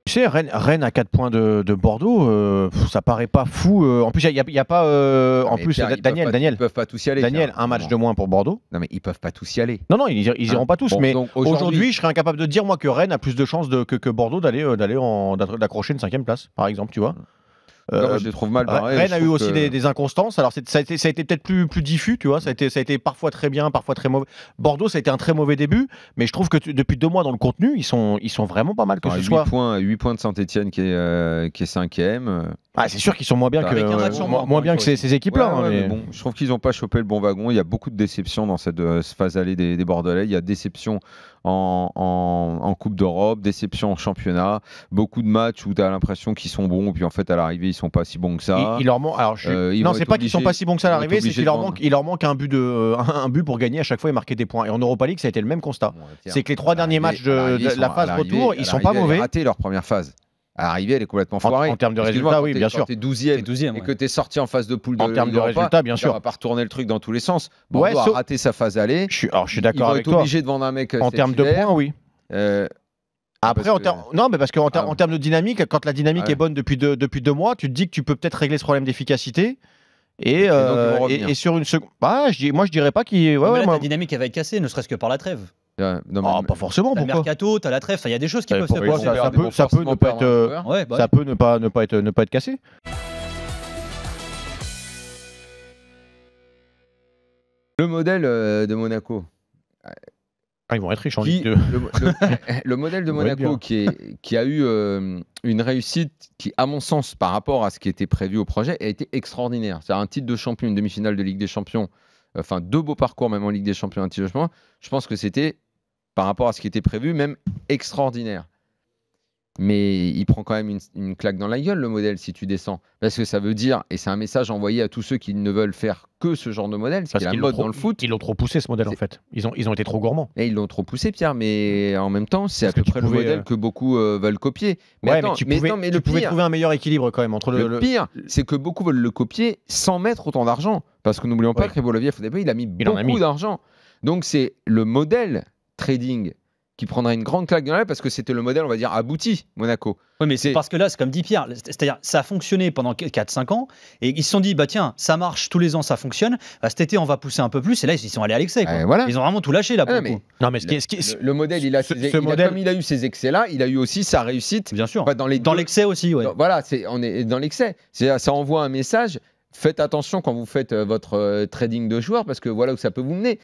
Tu sais, Rennes à 4 points de Bordeaux, ça paraît pas fou. En plus, il y a pas. En plus, Pierre, Daniel. Ils peuvent pas tous y aller. Daniel, Pierre. un match de moins pour Bordeaux. Non, mais ils peuvent pas tous y aller. Non, ils iront pas tous. Bon, mais donc, aujourd'hui, je serais incapable de dire, moi, que Rennes a plus de chances que Bordeaux d'accrocher une 5e place, par exemple, tu vois. Non, moi, je les trouve mal barrés. Rennes a eu aussi des inconstances. Alors, ça a été peut-être plus diffus, tu vois. Ça a été parfois très bien, parfois très mauvais. Bordeaux, ça a été un très mauvais début, mais je trouve que depuis 2 mois dans le contenu, ils sont vraiment pas mal que ce soit. 8 points de Saint-Etienne qui est 5e. C'est sûr qu'ils sont moins bien que ces équipes-là. Ouais, mais bon, je trouve qu'ils n'ont pas chopé le bon wagon. Il y a beaucoup de déceptions dans cette phase allée des Bordelais. Il y a déception en Coupe d'Europe, déception en championnat, beaucoup de matchs où tu as l'impression qu'ils sont bons, puis en fait à l'arrivée ils sont pas si bons que ça. Il leur manque. Alors, non, c'est pas qu'ils sont pas si bons que ça à l'arrivée, c'est qu'il leur manque un but pour gagner à chaque fois et marquer des points. Et en Europa League, ça a été le même constat. C'est que les 3 derniers matchs de la phase retour, ils sont pas mauvais. Ils ont raté leur première phase. À l'arrivée, elle est complètement foirée. En termes de résultats, oui, bien sûr. Tu es 12e et que tu es sorti en phase de poule en termes de résultats, bien sûr. On va pas retourner le truc dans tous les sens. Bordeaux a raté sa phase aller. Je suis d'accord avec toi. Ils vont être obligés de vendre un mec. En termes de points, oui. Après, non, mais parce qu'en termes de dynamique, quand la dynamique est bonne depuis 2 mois, tu te dis que tu peux peut-être régler ce problème d'efficacité. Et sur une seconde. Moi, je dirais pas qu'il. La dynamique, elle va être cassée, ne serait-ce que par la trêve. Pas forcément. Pourquoi? Le mercato, t'as la trêve, il y a des choses qui peuvent se passer. Ça peut ne pas être cassé. Le modèle de Monaco. Ils vont être riches en Ligue 2. Le modèle de Monaco qui a eu une réussite qui, à mon sens, par rapport à ce qui était prévu au projet, a été extraordinaire. C'est un titre de champion, une demi-finale de Ligue des Champions, enfin 2 beaux parcours même en Ligue des Champions, un titre de champion. Je pense que c'était, par rapport à ce qui était prévu, même extraordinaire. Mais il prend quand même une claque dans la gueule, le modèle, si tu descends. Parce que ça veut dire, et c'est un message envoyé à tous ceux qui ne veulent faire que ce genre de modèle, c'est la mode dans le foot. Ils l'ont trop poussé, ce modèle, en fait. Ils ont été trop gourmands. Et ils l'ont trop poussé, Pierre, mais en même temps, c'est à peu près le modèle que beaucoup veulent copier. Mais tu pouvais trouver un meilleur équilibre quand même entre le pire, c'est que beaucoup veulent le copier sans mettre autant d'argent. Parce que n'oublions pas que Riboloviev, au début, il a mis beaucoup d'argent. Donc c'est le modèle trading qui prendrait une grande claque dans la gueule parce que c'était le modèle, on va dire, abouti, Monaco. Oui, mais c'est parce que là, c'est comme dit Pierre, c'est-à-dire ça a fonctionné pendant 4-5 ans et ils se sont dit, bah tiens, ça marche, tous les ans ça fonctionne, cet été on va pousser un peu plus et là ils sont allés à l'excès. Voilà. Ils ont vraiment tout lâché là pour le coup. Non, mais le modèle, comme il a eu ses excès-là, il a eu aussi sa réussite. Bien sûr. Dans l'excès aussi, ouais. Voilà, on est dans l'excès. Ça envoie un message, faites attention quand vous faites votre trading de joueurs parce que voilà où ça peut vous mener.